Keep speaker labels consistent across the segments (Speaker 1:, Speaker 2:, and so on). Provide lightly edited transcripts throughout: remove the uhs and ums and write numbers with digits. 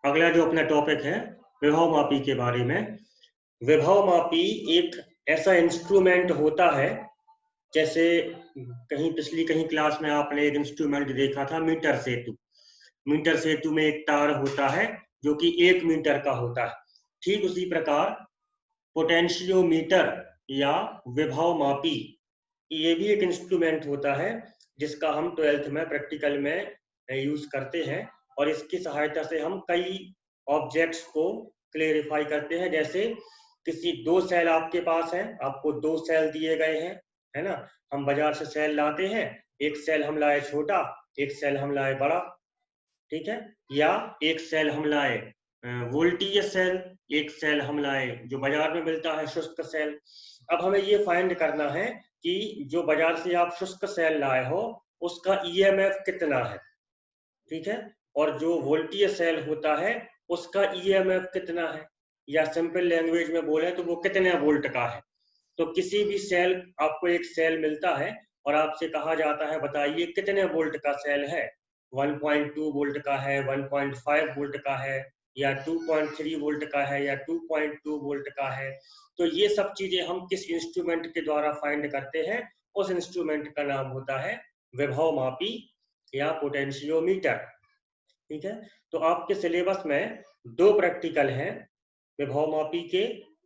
Speaker 1: अगला जो अपना टॉपिक है विभव मापी के बारे में। विभव मापी एक ऐसा इंस्ट्रूमेंट होता है, जैसे कहीं क्लास में आपने एक इंस्ट्रूमेंट देखा था मीटर सेतु। मीटर सेतु में एक तार होता है जो कि 1 मीटर का होता है। ठीक उसी प्रकार पोटेंशियोमीटर या विभव मापी ये भी एक इंस्ट्रूमेंट होता है जिसका हम 12th में प्रैक्टिकल में यूज करते हैं, और इसकी सहायता से हम कई ऑब्जेक्ट्स को क्लेरिफाई करते हैं। जैसे किसी 2 सेल आपके पास है, आपको 2 सेल दिए गए हैं, है ना। हम बाजार से सेल लाते हैं, एक सेल हम लाए छोटा, एक सेल हम लाए बड़ा, ठीक है। या एक सेल हम लाए वोल्टीय सेल, एक सेल हम लाए जो बाजार में मिलता है शुष्क सेल। अब हमें ये फाइंड करना है कि जो बाजार से आप शुष्क सेल लाए हो उसका ईएमएफ कितना है, ठीक है। और जो वोल्टीय सेल होता है उसका ईएमएफ कितना है, या सिंपल लैंग्वेज में बोले तो वो कितने वोल्ट का है। तो किसी भी सेल, आपको एक सेल मिलता है और आपसे कहा जाता है बताइए कितने वोल्ट का सेल है, 1.2 वोल्ट का है, 1.5 वोल्ट का है, या 2.3 वोल्ट का है, या 2.2 वोल्ट का है। तो ये सब चीजें हम किस इंस्ट्रूमेंट के द्वारा फाइंड करते हैं, उस इंस्ट्रूमेंट का नाम होता है विभव मापी या पोटेंशियोमीटर, ठीक है। तो आपके सिलेबस में 2 प्रैक्टिकल हैं विभव मापी के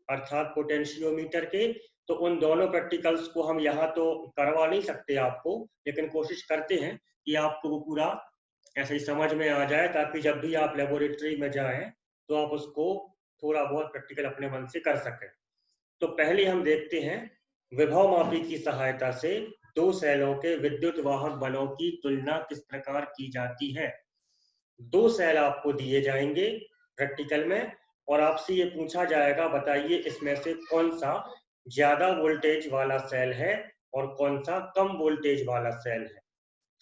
Speaker 1: अर्थात पोटेंशियोमीटर के। तो उन दोनों प्रैक्टिकल्स को हम यहाँ तो करवा नहीं सकते आपको, लेकिन कोशिश करते हैं कि आपको वो पूरा ऐसे ही समझ में आ जाए, ताकि जब भी आप लेबोरेटरी में जाएं तो आप उसको थोड़ा बहुत प्रैक्टिकल अपने मन से कर सकें। तो पहले हम देखते हैं विभव मापी की सहायता से 2 सेलों के विद्युत वाहक बलों की तुलना किस प्रकार की जाती है। 2 सेल आपको दिए जाएंगे प्रैक्टिकल में, और आपसे ये पूछा जाएगा बताइए इसमें से कौन सा ज्यादा वोल्टेज वाला सेल है और कौन सा कम वोल्टेज वाला सेल है।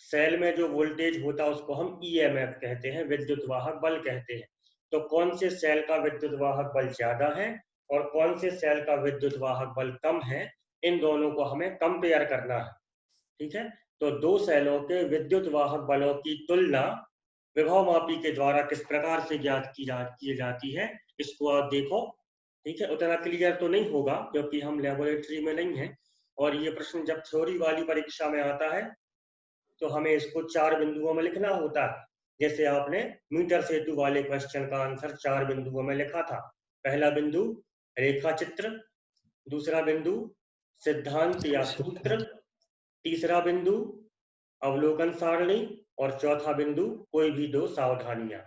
Speaker 1: सेल में जो वोल्टेज होता है उसको हम ईएमएफ कहते हैं, विद्युत वाहक बल कहते हैं। तो कौन से सेल का विद्युत वाहक बल ज्यादा है और कौन से सेल का विद्युत वाहक बल कम है, इन दोनों को हमें कंपेयर करना है, ठीक है। तो 2 सेलों के विद्युत वाहक बलों की तुलना विभव मापी के द्वारा किस प्रकार से ज्ञात की जाती है, इसको आप देखो, ठीक है। उतना क्लियर तो नहीं होगा क्योंकि हम लेबोरेटरी में नहीं है, और ये प्रश्न जब थ्योरी वाली परीक्षा में आता है तो हमें इसको 4 बिंदुओं में लिखना होता है। जैसे आपने मीटर सेतु वाले क्वेश्चन का आंसर 4 बिंदुओं में लिखा था। पहला बिंदु रेखा चित्र, दूसरा बिंदु सिद्धांत या सूत्र, तीसरा बिंदु अवलोकन सारणी, और चौथा बिंदु कोई भी 2 सावधानियां।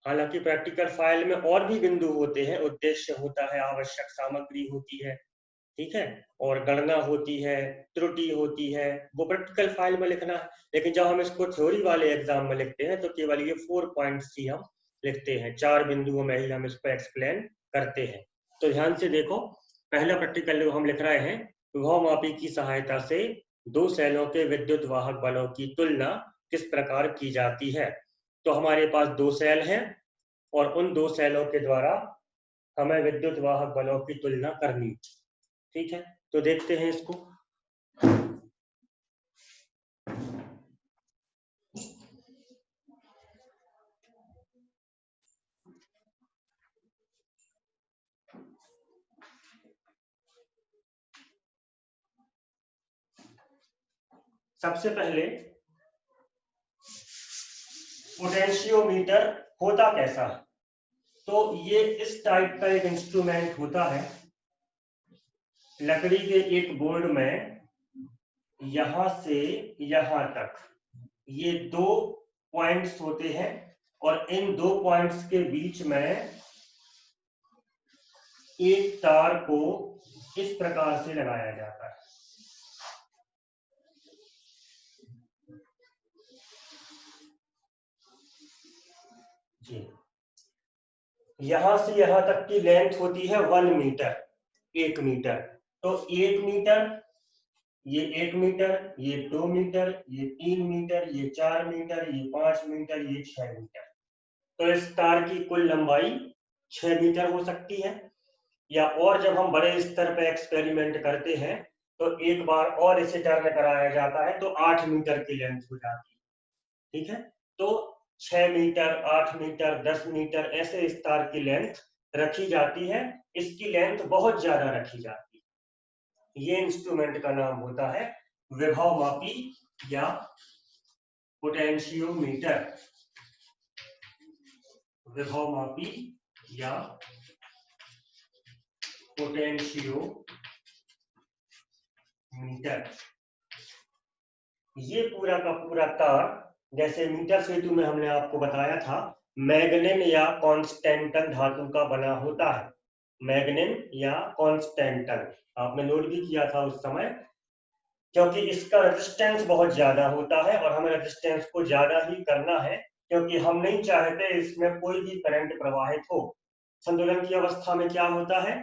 Speaker 1: हालांकि प्रैक्टिकल फाइल में और भी बिंदु होते हैं, उद्देश्य होता है, आवश्यक सामग्री होती है, ठीक है, और गणना होती है, त्रुटि होती है, वो प्रैक्टिकल फाइल में लिखना है। लेकिन जब हम इसको थ्योरी वाले एग्जाम में लिखते हैं तो केवल ये 4 पॉइंट्स ही हम लिखते हैं, 4 बिंदुओं में ही हम इसको एक्सप्लेन करते हैं। तो ध्यान से देखो, पहला प्रैक्टिकल जो हम लिख रहे हैं, विभव मापी की सहायता से 2 सेलों के विद्युत वाहक बलों की तुलना किस प्रकार की जाती है। तो हमारे पास 2 सेल हैं और उन 2 सेलों के द्वारा हमें विद्युत वाहक बलों की तुलना करनी, ठीक है। तो देखते हैं इसको। सबसे पहले पोटेंशियोमीटर होता कैसा है, तो ये इस टाइप का एक इंस्ट्रूमेंट होता है। लकड़ी के एक बोर्ड में यहां से यहां तक ये 2 पॉइंट्स होते हैं, और इन 2 पॉइंट्स के बीच में एक तार को इस प्रकार से लगाया जाता है। जी, यहां से यहां तक की लेंथ होती है 1 मीटर, 1 मीटर। तो 1 मीटर, ये 1 मीटर, ये 2 मीटर, ये 3 मीटर, ये 4 मीटर, ये 5 मीटर, ये 6 मीटर। तो इस तार की कुल लंबाई 6 मीटर हो सकती है। या और जब हम बड़े स्तर पर एक्सपेरिमेंट करते हैं तो एक बार और इसे टर्न कराया जाता है तो 8 मीटर की लेंथ हो जाती है, ठीक है। तो 6 मीटर, 8 मीटर, 10 मीटर ऐसे इस तार की लेंथ रखी जाती है। इसकी लेंथ बहुत ज्यादा रखी जाती है। ये इंस्ट्रूमेंट का नाम होता है विभवमापी या पोटेंशियोमीटर। विभवमापी या पोटेंशियोमीटर। ये पूरा का पूरा तार, जैसे मीटर सेतु में हमने आपको बताया था, मैग्नेन या कॉन्स्टेंटन धातु का बना होता है। मैग्नेन या कॉन्स्टेंटन आपने नोट भी किया था उस समय, क्योंकि इसका रेजिस्टेंस बहुत ज्यादा होता है और हमें रेजिस्टेंस को ज्यादा ही करना है, क्योंकि हम नहीं चाहते इसमें कोई भी करंट प्रवाहित हो। संतुलन की अवस्था में क्या होता है,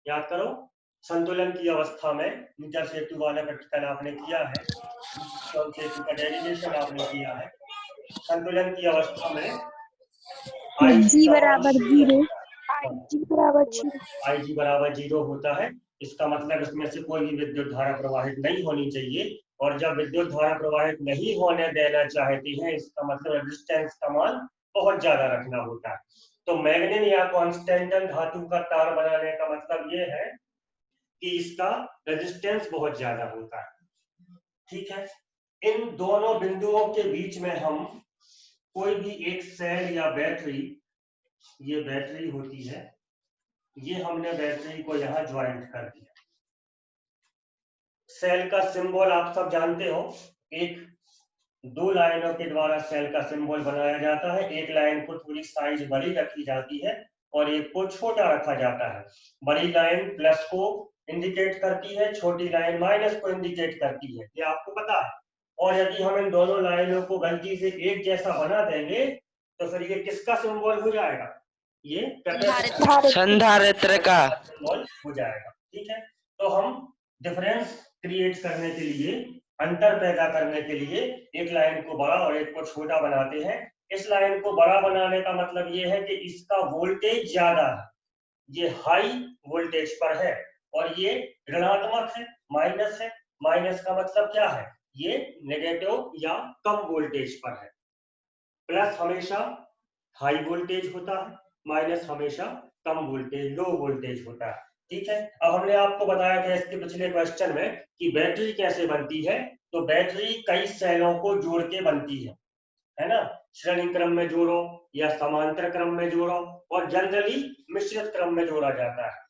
Speaker 1: याद करो। संतुलन की अवस्था में मीटर सेतु वाला प्रैक्टिकल आपने किया है, सेतु का डेरिवेशन आपने किया है। संतुलन की अवस्था में
Speaker 2: जी बराबर 0,
Speaker 1: IG बराबर 0 होता है। इसका मतलब इसमें से कोई भी विद्युत धारा प्रवाहित नहीं होनी चाहिए, और जब विद्युत धारा प्रवाहित नहीं होने देना चाहती है, इसका मतलब रेजिस्टेंस का मान बहुत ज्यादा रखना होता है। तो मैग्नेन या कॉन्स्टेंटन धातु का तार बनाने का मतलब ये है कि इसका रेजिस्टेंस बहुत ज्यादा होता है। ठीक है, इन दोनों बिंदुओं के बीच में हम कोई भी एक सेल या बैटरी, ये बैटरी होती है, ये हमने बैटरी को यहां ज्वाइंट कर दिया। सेल का सिंबल आप सब जानते हो, एक दो लाइनों के द्वारा सेल का सिंबल बनाया जाता है। एक लाइन को थोड़ी साइज बड़ी रखी जाती है और एक को छोटा रखा जाता है। बड़ी लाइन प्लस को इंडिकेट करती है, छोटी लाइन माइनस को इंडिकेट करती है, ये आपको पता है। और यदि हम इन दोनों लाइनों को गलती से एक जैसा बना देंगे तो फिर ये किसका सिंबल हो जाएगा, ये
Speaker 2: संधारित्र का
Speaker 1: सिंबल हो जाएगा। ठीक है, तो हम डिफरेंस क्रिएट करने के लिए, अंतर पैदा करने के लिए एक लाइन को बड़ा और एक को छोटा बनाते हैं। इस लाइन को बड़ा बनाने का मतलब ये है कि इसका वोल्टेज ज्यादा है, ये हाई वोल्टेज पर है, और ये ऋणात्मक है, माइनस है। माइनस का मतलब क्या है, ये नेगेटिव या कम वोल्टेज पर है। प्लस हमेशा हाई वोल्टेज होता है, माइनस हमेशा कम वोल्टेज, लो वोल्टेज होता है। ठीक है, अब हमने आपको बताया था इसके पिछले क्वेश्चन में कि बैटरी कैसे बनती है। तो बैटरी कई सेलों को जोड़ के बनती है ना। श्रेणी क्रम में जोड़ो या समांतर क्रम में जोड़ो, और जनरली मिश्रित क्रम में जोड़ा जाता है।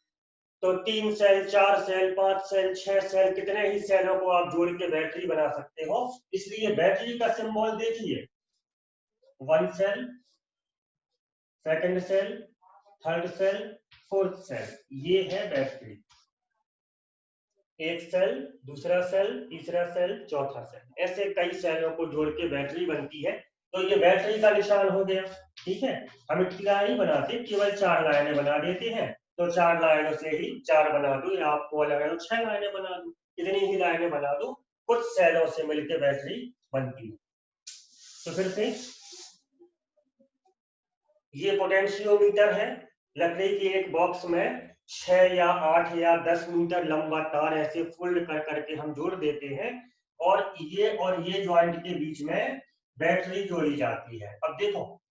Speaker 1: तो 3 सेल, 4 सेल, 5 सेल, 6 सेल, कितने ही सेलों को आप जोड़ के बैटरी बना सकते हो। इसलिए बैटरी का सिंबल देखिए, 1 cell, second cell, third cell, fourth cell, ये है बैटरी। एक सेल, दूसरा सेल, तीसरा सेल, चौथा सेल, ऐसे कई सेलों को जोड़ के बैटरी बनती है। तो ये बैटरी का निशान हो गया। ठीक है, हम इतनी लाइन बनाते, केवल 4 लाइनें बना देते हैं। तो 4 लाइनों से ही 4 बना दो, या आपको अलग अलग 6 लाइनें बना दो, कितनी ही लाइनें बना दो, कुछ सेलों से मिलकर बैटरी बनती है। तो फिर से ये पोटेंशियोमीटर है। लकड़ी की एक बॉक्स में 6 या 8 या 10 मीटर लंबा तार ऐसे फोल्ड कर करके हम जोड़ देते हैं, और ये ज्वाइंट के बीच में बैटरी जोड़ी जाती है। अब देखो,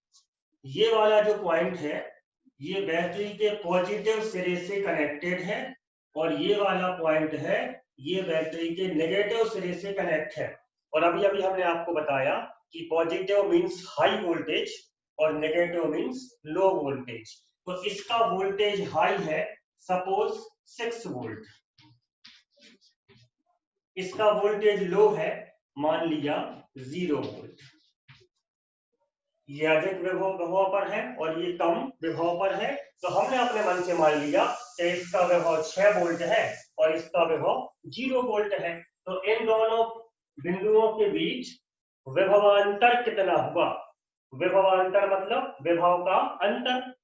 Speaker 1: ये वाला जो पॉइंट है, ये बैटरी के पॉजिटिव सिरे से कनेक्टेड है, और ये वाला पॉइंट है, ये बैटरी के नेगेटिव सिरे से कनेक्ट है। और अभी अभी हमने आपको बताया कि पॉजिटिव मींस हाई वोल्टेज और नेगेटिव मींस लो वोल्टेज। तो इसका वोल्टेज हाई है, सपोज 6 वोल्ट, इसका वोल्टेज लो है, मान लिया 0 वोल्ट। ये अधिक विभव पर है और ये कम विभव पर है। तो हमने अपने मन से मान लिया कि इसका विभव 6 वोल्ट है और इसका विभव 0 वोल्ट है। तो इन दोनों बिंदुओं के बीच विभवांतर कितना हुआ, विभवांतर मतलब विभव का अंतर।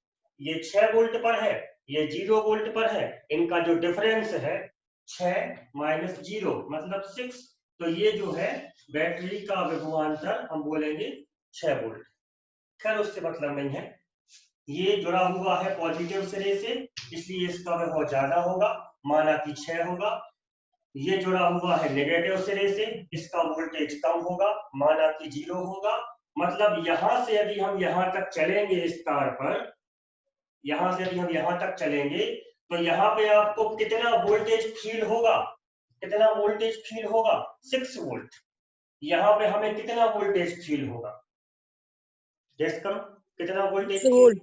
Speaker 1: ये 6 वोल्ट पर है, ये 0 वोल्ट पर है, इनका जो डिफरेंस है 6 माइनस 0 मतलब 6। तो ये जो है बैटरी का विभवांतर, हम बोलेंगे 6 वोल्ट। खैर उससे मतलब नहीं है, ये जुड़ा हुआ है पॉजिटिव सिरे से, इसलिए इसका विभव ज्यादा होगा, माना कि 6 होगा। ये जुड़ा हुआ है नेगेटिव सिरे से, इसका वोल्टेज कम होगा, माना कि 0 होगा। मतलब यहां से यदि हम यहां तक चलेंगे इस तार पर, यहां से यदि हम यहां तक चलेंगे तो यहाँ पे आपको कितना वोल्टेज फील होगा, कितना वोल्टेज फील होगा, 6 वोल्ट। यहाँ पे हमें कितना वोल्टेज फील होगा, गेस करो कितना वोल्टेज फील,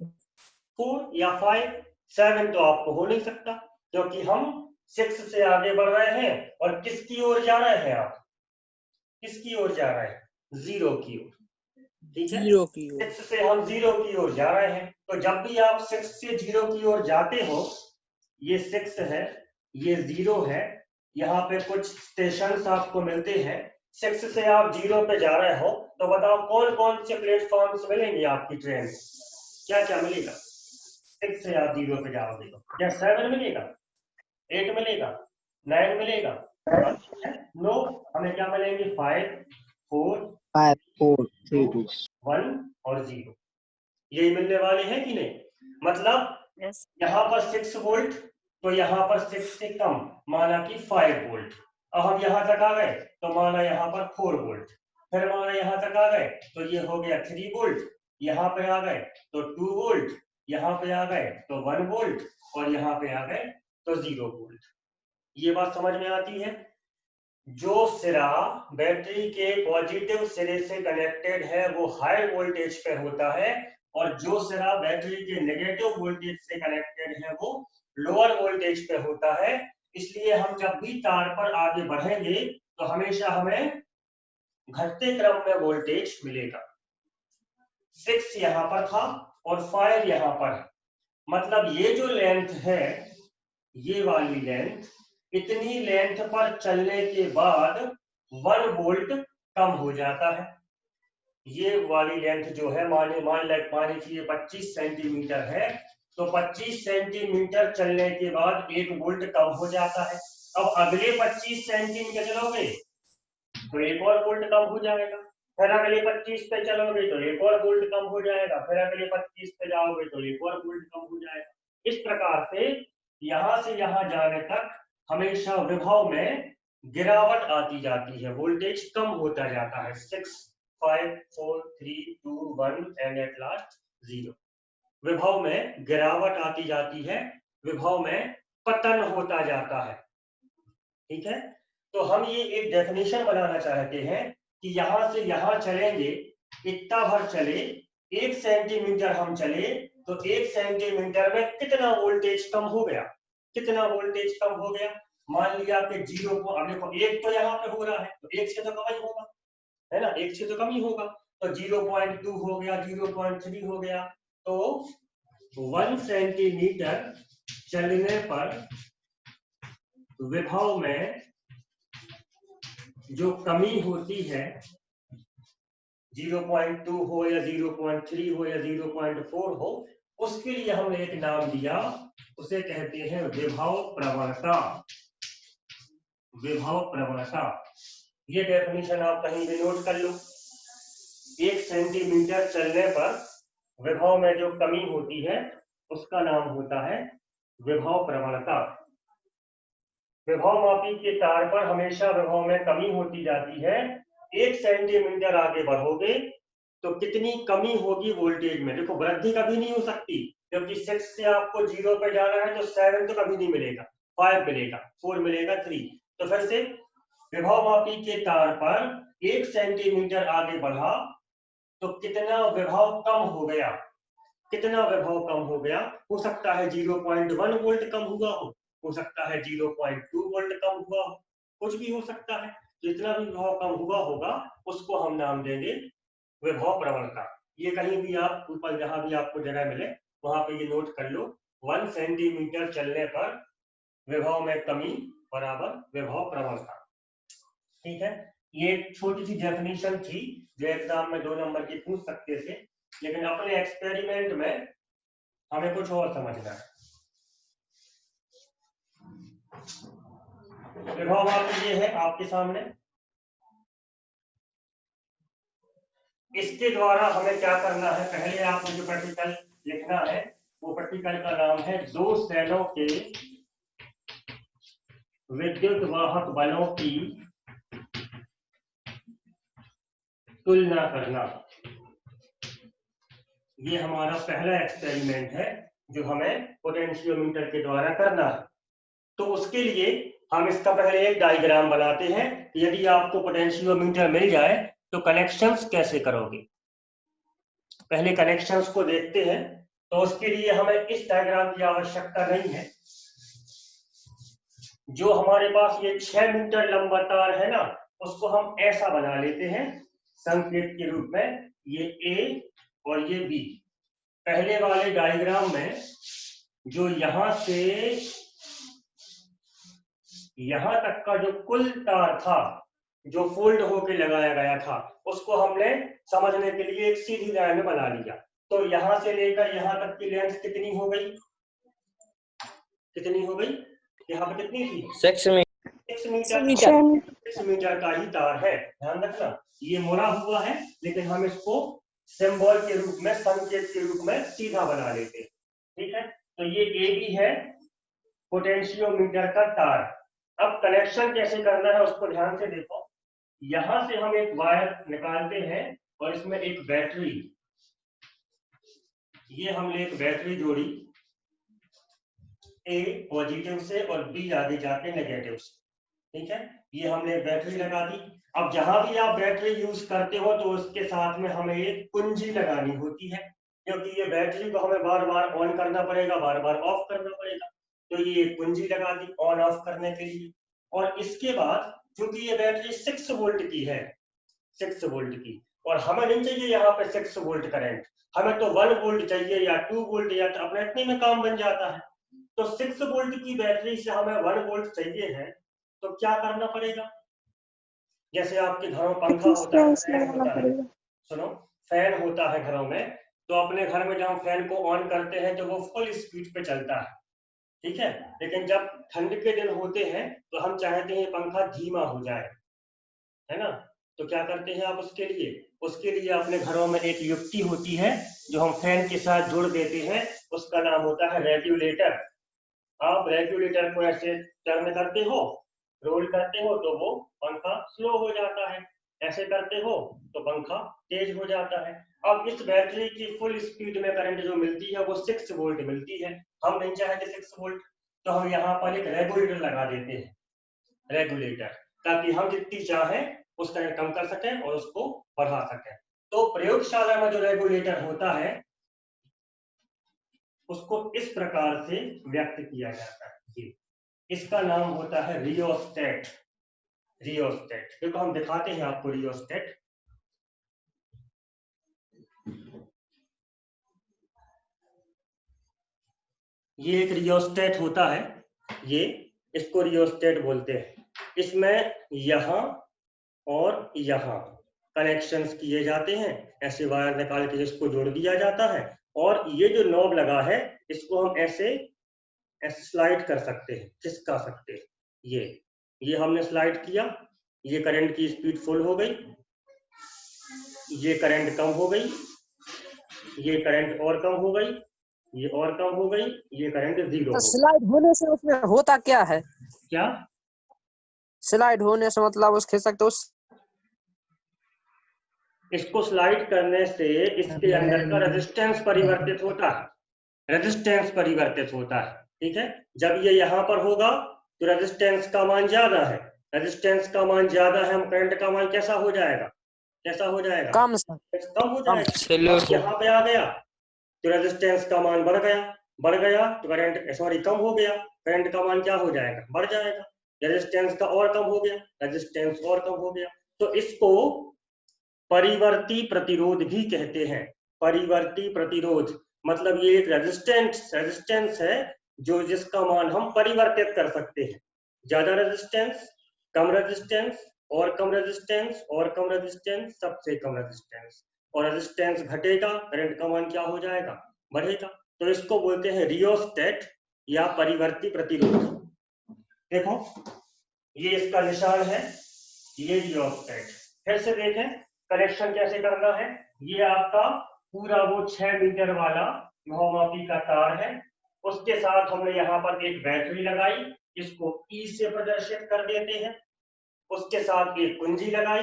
Speaker 1: 4 या 5, 7 तो आपको हो नहीं सकता, क्योंकि हम 6 से आगे बढ़ रहे हैं। और किसकी ओर जा रहे हैं आप, किसकी ओर जा रहे हैं, 0 की ओर, ठीक है, 6 से हम 0 की ओर जा रहे हैं। तो जब भी आप 6 से 0 की ओर जाते हो, ये 6 है, ये 0 है, यहाँ पे कुछ स्टेशन आपको मिलते हैं। 6 से आप 0 पे जा रहे हो, तो बताओ कौन कौन से प्लेटफॉर्म्स मिलेंगे आपकी ट्रेन, क्या क्या मिलेगा। 6 से आप 0 पे जाओगे तो क्या 7 मिलेगा, 8 मिलेगा, 9 मिलेगा, नो, हमें क्या मिलेंगे, 5, 4, 1 और 0, यही मिलने वाले हैं कि नहीं। मतलब यहाँ पर 6 वोल्ट, तो यहाँ पर 6 से कम, माना कि 5 वोल्ट। अब हम यहाँ तक आ गए तो माना यहाँ पर 4 वोल्ट, फिर माना यहाँ तक आ गए तो ये हो गया 3 वोल्ट, यहाँ पे आ गए तो 2 वोल्ट, यहाँ पे आ गए तो 1 वोल्ट, और यहाँ पे आ गए तो 0 वोल्ट। ये बात समझ में आती है। जो सिरा बैटरी के पॉजिटिव सिरे से कनेक्टेड है वो हाई वोल्टेज पे होता है, और जो सिरा बैटरी के नेगेटिव वोल्टेज से कनेक्टेड है वो लोअर वोल्टेज पे होता है। इसलिए हम जब भी तार पर आगे बढ़ेंगे तो हमेशा हमें घटते क्रम में वोल्टेज मिलेगा। 6 यहाँ पर था और 5 यहाँ पर, मतलब ये जो लेंथ है, ये वाली लेंथ, इतनी लेंथ पर चलने के बाद 1 वोल्ट कम हो जाता है। ये वाली लेंथ जो है, मान लीजिए 25 सेंटीमीटर है, तो 25 सेंटीमीटर चलने के बाद 1 वोल्ट कम हो जाता है। अब अगले 25 सेंटीमीटर चलोगे तो 1 और वोल्ट कम हो जाएगा, फिर अगले 25 पे चलोगे तो 1 और वोल्ट कम हो जाएगा, फिर अगले 25 पे जाओगे तो 1 और वोल्ट कम हो जाएगा। इस प्रकार से यहां से यहां जाने तक हमेशा विभव में गिरावट आती जाती है, वोल्टेज कम होता जाता है। 6, 5, 4, 3, 2, 1 एंड एट लास्ट 0। विभव में गिरावट आती जाती है, विभव में पतन होता जाता है, ठीक है। तो हम ये एक डेफिनेशन बनाना चाहते हैं कि यहां से यहां चलेंगे, इतना भर चले, 1 सेंटीमीटर हम चले तो 1 सेंटीमीटर में कितना वोल्टेज कम हो गया, कितना वोल्टेज कम हो गया। मान लिया कि 0 को, अब देखो 1 तो यहाँ पे हो रहा है तो 1 से तो कम ही होगा, है ना, 1 से तो कम ही होगा, तो 0.2 हो गया, 0.3 हो गया। तो 1 सेंटीमीटर चलने पर विभव में जो कमी होती है, 0.2 हो या 0.3 हो या 0.4 हो, उसके लिए हमने एक नाम दिया, उसे कहते हैं विभव प्रवणता। विभव प्रवणता, ये डेफिनेशन आप कहीं भी नोट कर लो। 1 सेंटीमीटर चलने पर विभव में जो कमी होती है उसका नाम होता है विभव प्रवणता। विभव मापी के तार पर हमेशा विभव में कमी होती जाती है। 1 सेंटीमीटर आगे बढ़ोगे तो कितनी कमी होगी वोल्टेज में, देखो वृद्धि कभी नहीं हो सकती, क्योंकि 6 से आपको 0 पे जाना है तो 7 तो कभी नहीं मिलेगा, 5 मिलेगा, 4 मिलेगा, 3। तो फिर से विभव मापी के तार पर 1 सेंटीमीटर आगे बढ़ा तो कितना विभव कम हो गया, कितना विभव कम हो गया। हो सकता है 0.1 वोल्ट कम हुआ हो सकता है 0.2 वोल्ट कम हुआ हो, कुछ भी हो सकता है। जितना भी विभव कम हुआ होगा उसको हम नाम देंगे विभव प्रवणता। ये कहीं भी आप ऊपर जहां भी आपको जगह मिले वहां पे ये नोट कर लो, 1 सेंटीमीटर चलने पर विभव में कमी बराबर विभव प्रवणता, ठीक है। ये एक छोटी सी डेफिनेशन थी जो एग्जाम में 2 नंबर की पूछ सकते थे, लेकिन अपने एक्सपेरिमेंट में हमें कुछ और समझना है। विभव मापी ये है आपके सामने, इसके द्वारा हमें क्या करना है, पहले आपको जो प्रैक्टिकल लिखना है वो प्रैक्टिकल का नाम है 2 सेलों के विद्युत वाहक बलों की तुलना करना। ये हमारा पहला एक्सपेरिमेंट है जो हमें पोटेंशियोमीटर के द्वारा करना है। तो उसके लिए हम इसका पहले एक डायग्राम बनाते हैं। यदि आपको पोटेंशियोमीटर मिल जाए तो कनेक्शंस कैसे करोगे। पहले कनेक्शंस को देखते हैं। तो उसके लिए हमें इस डायग्राम की आवश्यकता नहीं है। जो हमारे पास ये 6 मीटर लंबा तार है ना, उसको हम ऐसा बना लेते हैं संकेत के रूप में, ये ए और ये बी। पहले वाले डायग्राम में जो यहां से यहां तक का जो कुल तार था जो फोल्ड होके लगाया गया था, उसको हमने समझने के लिए एक सीधी लाइन बना लिया। तो यहां से लेकर यहां तक की लेंथ कितनी हो गई, कितनी हो गई, यहाँ पे कितनी थी,
Speaker 2: 6
Speaker 1: मीटर का ही तार है। ध्यान रखना, ये मुड़ा हुआ है लेकिन हम इसको सिंबल के रूप में, संकेत के रूप में सीधा बना लेते हैं। ठीक है, तो ये ए बी है पोटेंशियोमीटर का तार। अब कनेक्शन कैसे करना है उसको ध्यान से देखो। यहां से हम एक वायर निकालते हैं और इसमें एक बैटरी, ये हमने एक बैटरी जोड़ी, ए पॉजिटिव से और बी आगे जाके नेगेटिव से। ठीक है, ये हमने बैटरी लगा दी। अब जहां भी आप बैटरी यूज करते हो तो उसके साथ में हमें एक कुंजी लगानी होती है, क्योंकि ये बैटरी को हमें बार बार ऑन करना पड़ेगा, बार बार ऑफ करना पड़ेगा। तो ये कुंजी लगा दी ऑन ऑफ करने के लिए। और इसके बाद क्योंकि ये बैटरी 6 वोल्ट की है, 6 वोल्ट की, और हमें नहीं चाहिए यहाँ पे 6 वोल्ट करंट, हमें तो 1 वोल्ट चाहिए या 2 वोल्ट, या तो अपने इतने में काम बन जाता है। तो 6 वोल्ट की बैटरी से हमें 1 वोल्ट चाहिए है, तो क्या करना पड़ेगा। जैसे आपके घरों में पंखा होता है, फैन होता है, सुनो, फैन होता है घरों में, तो अपने घर में जब हम फैन को ऑन करते हैं तो वो फुल स्पीड पे चलता है। ठीक है, लेकिन जब ठंड के दिन होते हैं तो हम चाहते हैं पंखा धीमा हो जाए, है ना। तो क्या करते हैं आप उसके लिए, अपने घरों में एक युक्ति होती है जो हम फैन के साथ जोड़ देते हैं, उसका नाम होता है रेगुलेटर। आप रेगुलेटर को ऐसे टर्न करते हो, रोल करते हो तो वो पंखा स्लो हो जाता है, ऐसे करते हो तो पंखा तेज हो जाता है। अब इस बैटरी की फुल स्पीड में करंट जो मिलती है वो 6 वोल्ट मिलती है। हम नहीं चाहते 6 वोल्ट, तो हम यहाँ पर एक रेगुलेटर लगा देते हैं, रेगुलेटर, ताकि हम जितनी चाहें उस करंट कम कर सकें और उसको बढ़ा सकें। तो प्रयोगशाला में जो रेगुलेटर होता है उसको इस प्रकार से व्यक्त किया जाता है। इसका नाम होता है रियोस्टेट। रियोस्टेट, देखो हम दिखाते हैं आपको रियोस्टेट। ये एक रियोस्टेट होता है, ये इसको रियोस्टेट बोलते हैं। इसमें यहाँ और यहाँ कनेक्शंस किए जाते हैं, ऐसे वायर निकाल के इसको जोड़ दिया जाता है, और ये जो नॉब लगा है इसको हम ऐसे स्लाइड कर सकते हैं, खिसका सकते हैं। ये हमने स्लाइड किया, ये करंट की स्पीड फुल हो गई, ये करंट कम हो गई, ये करंट और कम हो गई, ये और कम हो गई, ये करंट 0 हो गई।
Speaker 3: स्लाइड होने से उसमें होता क्या है?
Speaker 1: क्या
Speaker 3: स्लाइड होने से मतलब उस खिसक तो
Speaker 1: इसको स्लाइड करने से इसके अंदर का रेजिस्टेंस परिवर्तित होता है, रेजिस्टेंस परिवर्तित होता है। ठीक है, जब ये यहाँ पर होगा तो रेजिस्टेंस का मान ज्यादा है, रेजिस्टेंस का मान ज्यादा है, करंट का मान कैसा हो जाएगा, कैसा हो जाएगा,
Speaker 3: कम
Speaker 1: हो जाएगा। यहाँ पे आ गया तो रेजिस्टेंस का मान बढ़ गया तो करंट सॉरी कम हो गया, करंट का मान क्या हो जाएगा, बढ़ जाएगा। रेजिस्टेंस का और कम हो गया, रेजिस्टेंस और कम हो गया। तो इसको परिवर्ती प्रतिरोध भी कहते हैं। परिवर्ती प्रतिरोध मतलब ये एक रेजिस्टेंस है जो जिसका मान हम परिवर्तित कर सकते हैं। ज्यादा रेजिस्टेंस, कम रेजिस्टेंस, और कम रेजिस्टेंस, और कम रेजिस्टेंस, सबसे कम रेजिस्टेंस, और रेजिस्टेंस घटेगा, करंट का मान क्या हो जाएगा, बढ़ेगा। तो इसको बोलते हैं रियोस्टेट या परिवर्ती प्रतिरोध। देखो ये इसका निशान है, ये रियोस्टेट। फिर से देखें कनेक्शन कैसे करना है। ये आपका पूरा वो 6 मीटर वाला बहुमापी का तार है, उसके साथ हमने यहाँ पर एक बैटरी लगाई, इसको ई से प्रदर्शित कर देते हैं। उसके साथ एक कुंजी लगाई,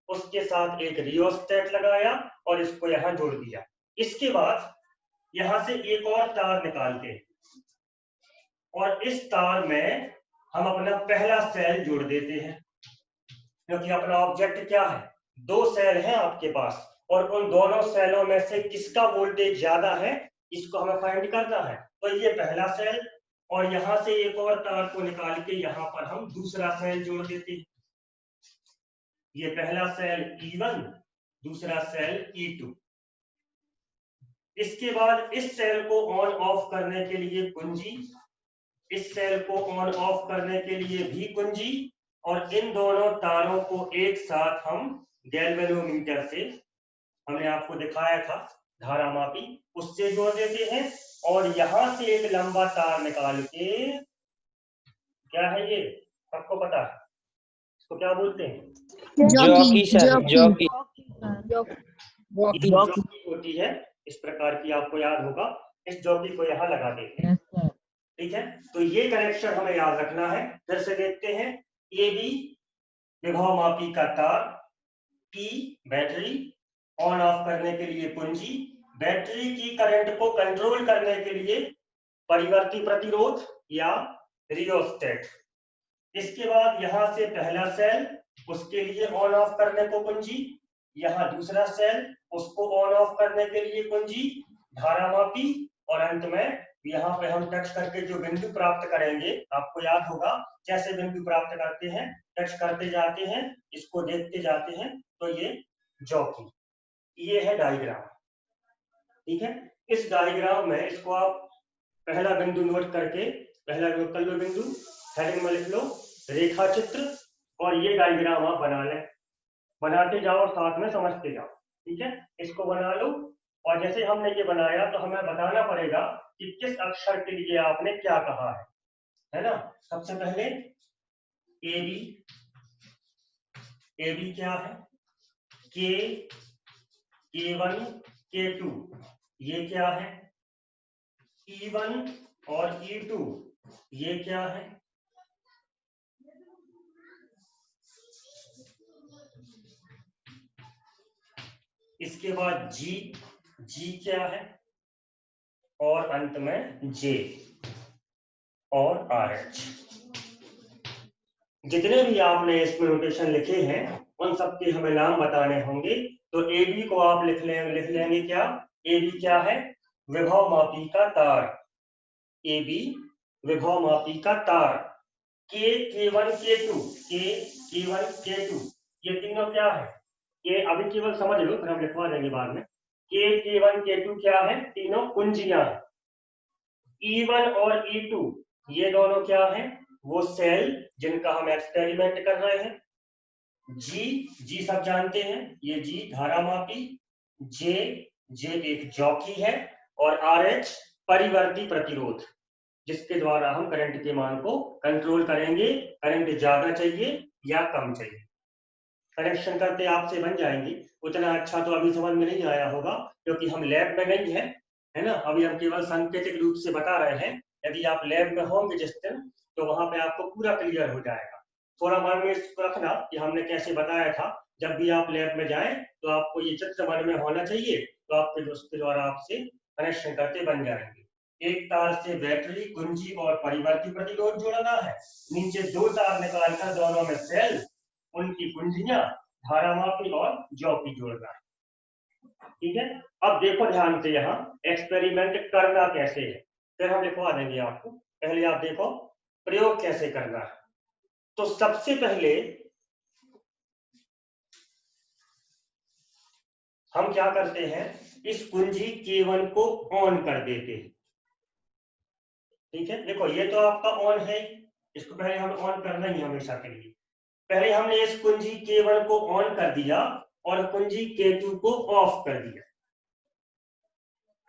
Speaker 1: उसके साथ एक रियोस्टेट लगाया और इसको यहाँ जोड़ दिया। इसके बाद यहां से एक और तार निकालते हैं और इस तार में हम अपना पहला सेल जोड़ देते हैं, क्योंकि अपना ऑब्जेक्ट क्या है, 2 सेल हैं आपके पास और उन दोनों सेलों में से किसका वोल्टेज ज्यादा है इसको हमें फाइंड करना है। तो ये पहला सेल और यहां से एक और तार को निकाल के यहां पर हम दूसरा सेल जोड़ देते हैं। ये पहला सेल E1, दूसरा सेल E2। इसके बाद इस सेल को ऑन ऑफ करने के लिए कुंजी, इस सेल को ऑन ऑफ करने के लिए भी कुंजी, और इन दोनों तारों को एक साथ हम गैल्वेनोमीटर से, हमने आपको दिखाया था धारामापी, उससे जोड़ देते हैं और यहां से एक लंबा तार निकाल के, क्या है ये सबको पता है, इसको क्या बोलते हैं,
Speaker 2: जॉकी सर, जॉकी।
Speaker 1: जॉकी होती है इस प्रकार की, आपको याद होगा। इस जॉकी को यहाँ लगा देते हैं, ठीक है। तो ये कनेक्शन हमें याद रखना है। फिर से देखते हैं, ए बी विभव मापी का तार, P बैटरी, ऑन ऑफ करने के लिए कुंजी, बैटरी की करंट को कंट्रोल करने के लिए परिवर्ती प्रतिरोध या रियोस्टेट। इसके बाद यहां से पहला सेल, उसके लिए ऑन ऑफ करने को कुंजी, यहाँ दूसरा सेल, उसको ऑन ऑफ करने के लिए कुंजी, धारामापी, और अंत में यहाँ पे हम टच करके जो बिंदु प्राप्त करेंगे, आपको याद होगा कैसे बिंदु प्राप्त करते हैं, टच करते जाते हैं, इसको देखते जाते हैं, तो ये जॉकी। ये है डायग्राम, ठीक है। इस डायग्राम में इसको आप पहला बिंदु नोट करके, पहला नोट कर लो बिंदु, हेडिंग में लिख लो रेखा चित्र, और ये डायग्राम आप बना लें, बनाते जाओ और साथ में समझते जाओ, ठीक है। इसको बना लो, और जैसे हमने ये बनाया तो हमें बताना पड़ेगा कि किस अक्षर के लिए आपने क्या कहा है ना। सबसे पहले ए बी क्या है, K1 K2 ये क्या है, E1 और E2 ये क्या है, इसके बाद G क्या है, और अंत में J और RH। जितने भी आपने इसमें नोटेशन लिखे हैं उन सबके हमें नाम बताने होंगे। तो AB को आप लिख लेंगे क्या, AB क्या है, विभव मापी का तार, AB विभव मापी का तार, K1 K2 ये तीनों क्या है, ये अभी केवल समझ लो, फिर हम लिखवा देंगे बाद में। K1 K2 क्या है, तीनों कुंजियां हैं। E1 और E2 ये दोनों क्या है, वो सेल जिनका हम एक्सपेरिमेंट कर रहे हैं। G सब जानते हैं, ये G धारामापी, J एक जॉकी है, और RH परिवर्ती प्रतिरोध, जिसके द्वारा हम करंट के मान को कंट्रोल करेंगे, करंट ज्यादा चाहिए या कम चाहिए। कनेक्शन करते आपसे बन जाएंगे। उतना अच्छा तो अभी समझ में नहीं आया होगा क्योंकि हम लैब में नहीं है ना, अभी हम केवल सांकेतिक रूप से बता रहे हैं। यदि आप लैब में होंगे जिस दिन, तो वहां पे आपको पूरा क्लियर हो जाएगा। थोड़ा मन में इसको रखना कि हमने कैसे बताया था। जब भी आप लैब में जाएं तो आपको ये चित्र मन में होना चाहिए, तो आपके दोस्त के द्वारा आपसे कनेक्शन करते बन जाएंगे। एक तार से बैटरी, कुंजी और परिवर्ती प्रतिरोध जोड़ना है, नीचे 2 तार निकालकर दोनों में सेल, उनकी कुंजियां, धारामापी और जॉकी जोड़ना है, ठीक है। अब देखो ध्यान से, यहाँ एक्सपेरिमेंट करना कैसे है, फिर हम लिखवा देंगे आपको। पहले आप देखो प्रयोग कैसे करना है। तो सबसे पहले हम क्या करते हैं, इस कुंजी K1 को ऑन कर देते हैं, ठीक है। देखो ये तो आपका ऑन है, इसको पहले हम ऑन करना ही हमेशा के लिए। पहले हमने इस कुंजी K1 को ऑन कर दिया और कुंजी K2 को ऑफ कर दिया।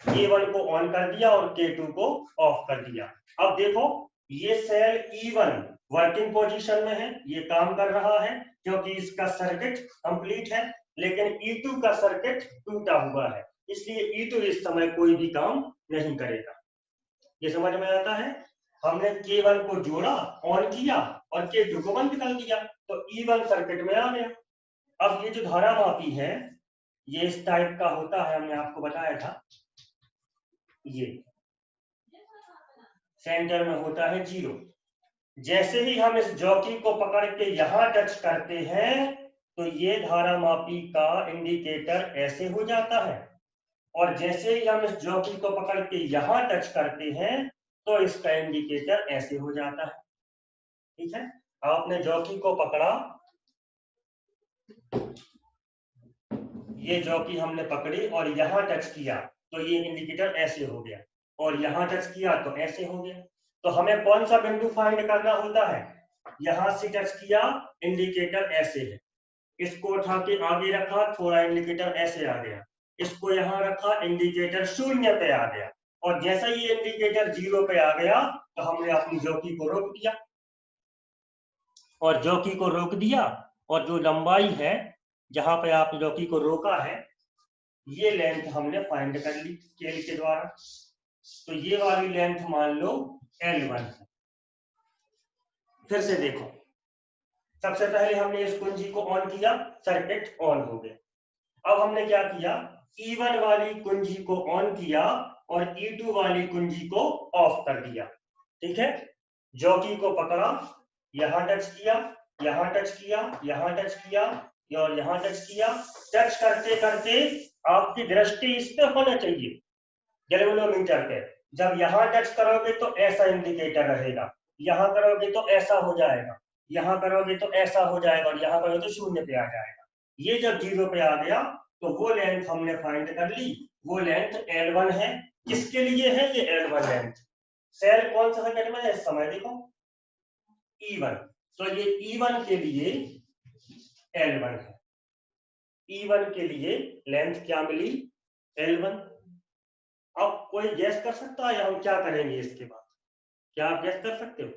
Speaker 1: K1 को ऑन कर दिया और K2 को ऑफ कर दिया। अब देखो ये सेल E1 वर्किंग पोजीशन में है, ये काम कर रहा है क्योंकि इसका सर्किट कंप्लीट है, लेकिन E2 का सर्किट टूटा हुआ है, इसलिए E2 इस समय कोई भी काम नहीं करेगा। ये समझ में आता है। हमने K1 को जोड़ा, ऑन किया और K2 को बंद कर दिया, तो E1 सर्किट में आ गया। अब ये जो धारा मापी है ये इस टाइप का होता है, हमने आपको बताया था। ये सेंटर में होता है 0। जैसे ही हम इस जॉकी को पकड़ के यहां टच करते हैं तो ये धारामापी का इंडिकेटर ऐसे हो जाता है, और जैसे ही हम इस जॉकी को पकड़ के यहां टच करते हैं तो इसका इंडिकेटर ऐसे हो जाता है। ठीक है, आपने जॉकी को पकड़ा, ये जॉकी हमने पकड़ी और यहां टच किया तो ये इंडिकेटर ऐसे हो गया, और यहां टच किया तो ऐसे हो गया। तो हमें कौन सा बिंदु फाइंड करना होता है? यहां से टच किया, इंडिकेटर ऐसे है, इसको उठा के आगे रखा, थोड़ा इंडिकेटर ऐसे आ गया, इसको यहां रखा, इंडिकेटर 0 पे आ गया, और जैसा ही इंडिकेटर 0 पे आ गया तो हमने अपनी जॉकी को रोक दिया, और जॉकी को रोक दिया, और जो लंबाई है जहां पे आपने जॉकी को रोका है, ये लेंथ हमने फाइंड कर ली स्केल के द्वारा। तो ये वाली लेंथ मान लो L1 है। फिर से देखो, सबसे पहले हमने इस कुंजी को ऑन किया, सर्किट ऑन हो गया। अब हमने क्या किया, E1 वाली कुंजी को ऑन किया और E2 वाली कुंजी को ऑफ कर दिया। ठीक है, जॉकी को पकड़ा, यहां टच किया, यहां टच किया, यहां टच किया और यहां टच किया। टच करते करते आपकी दृष्टि इस पे होना चाहिए, गैल्वेनोमीटर पे। जब यहां टच करोगे तो ऐसा इंडिकेटर रहेगा, यहां करोगे तो ऐसा हो जाएगा, यहां करोगे तो ऐसा हो जाएगा, और यहां करोगे तो 0 पे आ जाएगा। ये जब 0 पे आ गया तो वो लेंथ हमने फाइंड कर ली, वो लेंथ L1 है। किसके लिए है ये L1 लेंथ? सेल कौन सा सर्किट में है इस समय? देखो E1, तो ये E1 के लिए L1 है। E1 के लिए लेंथ क्या मिली? L1। अब कोई गैस कर सकता है हम क्या करेंगे इसके बाद? क्या आप गैस कर सकते हो?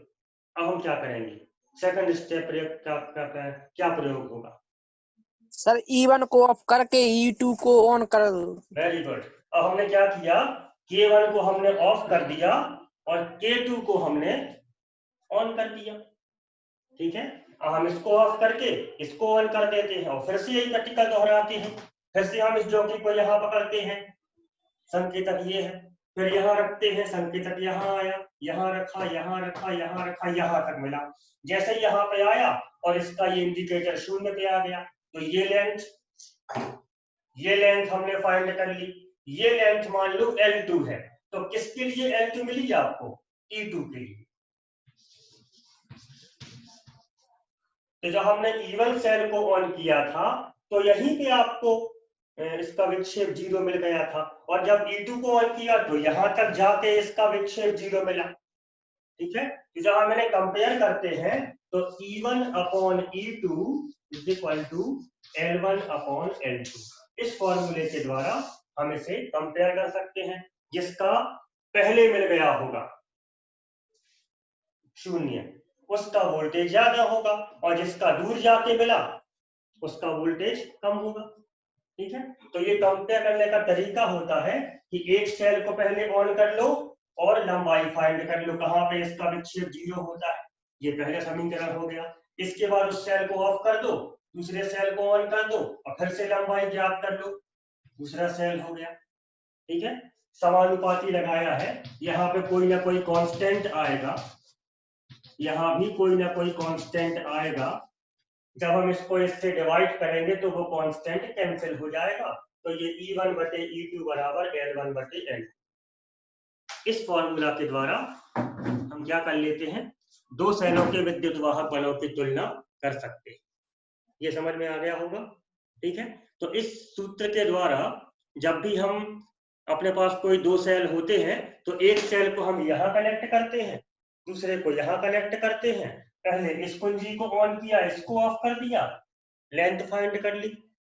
Speaker 1: अब हम क्या करेंगे, सेकंड स्टेप क्या प्रयोग होगा?
Speaker 3: सर E1 को ऑफ करके E2 को ऑन कर दो।
Speaker 1: Very good. अब हमने क्या किया, K1 को हमने ऑफ कर दिया और K2 को हमने ऑन कर दिया। ठीक है, अब हम इसको ऑफ करके इसको ऑन कर देते हैं और फिर से यही प्रैक्टिकल दोहराते हैं। फिर से हम इस जॉकी को यहाँ पकड़ते हैं, संकेतक ये है, फिर यहाँ रखते हैं, संकेतक यहाँ आया, यहाँ रखा, यहाँ रखा, यहाँ रखा, यहाँ तक मिला। जैसे ही यहाँ पे आया और इसका ये इंडिकेटर 0 पे आ गया तो ये लेंथ हमने फाइंड कर ली। ये लेंथ मान लो L2 है, तो किसके लिए L2 मिली आपको? E2 के लिए। तो जब हमने E1 सेल को ऑन किया था तो यहीं पे आपको इसका विक्षेप 0 मिल गया था, और जब E2 को ऑन किया तो यहां तक जाके इसका विक्षेप 0 मिला। ठीक है, तो जब मैंने कंपेयर करते हैं तो E1 upon E2 is equal to L1 upon L2। इस फॉर्मूले के द्वारा हम इसे कंपेयर कर सकते हैं। जिसका पहले मिल गया होगा 0, उसका वोल्टेज ज्यादा होगा, और जिसका दूर जाके मिला उसका वोल्टेज कम होगा। ठीक है, तो ये कंपेयर करने का तरीका होता है कि एक सेल को पहले ऑन कर लो और लंबाई फाइंड कर लो, कहां पे इसका विक्षेप 0 होता है। ये पहला समीकरण हो गया। इसके बाद उस सेल को ऑफ कर दो, दूसरे सेल को ऑन कर दो और फिर से लंबाई ज्ञात कर लो, दूसरा सेल हो गया। ठीक है, समानुपाती लगाया है, यहाँ पे कोई ना कोई कांस्टेंट आएगा, यहाँ भी कोई ना कोई कांस्टेंट आएगा। जब हम इसको इससे डिवाइड करेंगे तो वो कांस्टेंट कैंसिल हो जाएगा, तो ये E1 बटे E2 बराबर L1 बटे L2। इस फॉर्मूला के द्वारा हम क्या कर लेते हैं, दो सेलों के विद्युत वाहक बलों की तुलना कर सकते हैं। ये समझ में आ गया होगा। ठीक है, तो इस सूत्र के द्वारा जब भी हम अपने पास कोई दो सेल होते हैं तो एक सेल को हम यहाँ कनेक्ट करते हैं, दूसरे को यहाँ कनेक्ट करते हैं। पहले इस कुंजी को ऑन किया, इसको ऑफ कर दिया, लेंथ फाइंड कर ली,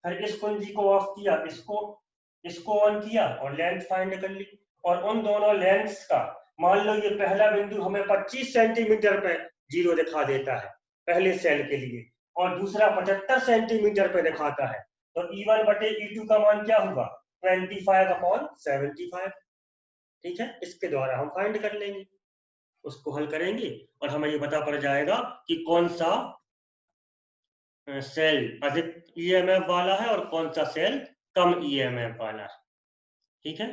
Speaker 1: फिर इस कुंजी को ऑफ किया, इसको ऑन किया और लेंथ फाइंड कर ली। और उन दोनों लेंथ्स का मान लो ये पहला बिंदु हमें 25 सेंटीमीटर पे 0 दिखा देता है पहले सेल के लिए, और दूसरा 75 सेंटीमीटर पे दिखाता है, तो E1 बटे E2 का मान क्या होगा? 25 अपॉन 75। ठीक है, इसके द्वारा हम फाइंड कर लेंगे, उसको हल करेंगे और हमें ये पता पड़ जाएगा कि कौन सा सेल अधिक ईएमएफ वाला है और कौन सा सेल कम ईएमएफ वाला है। ठीक है।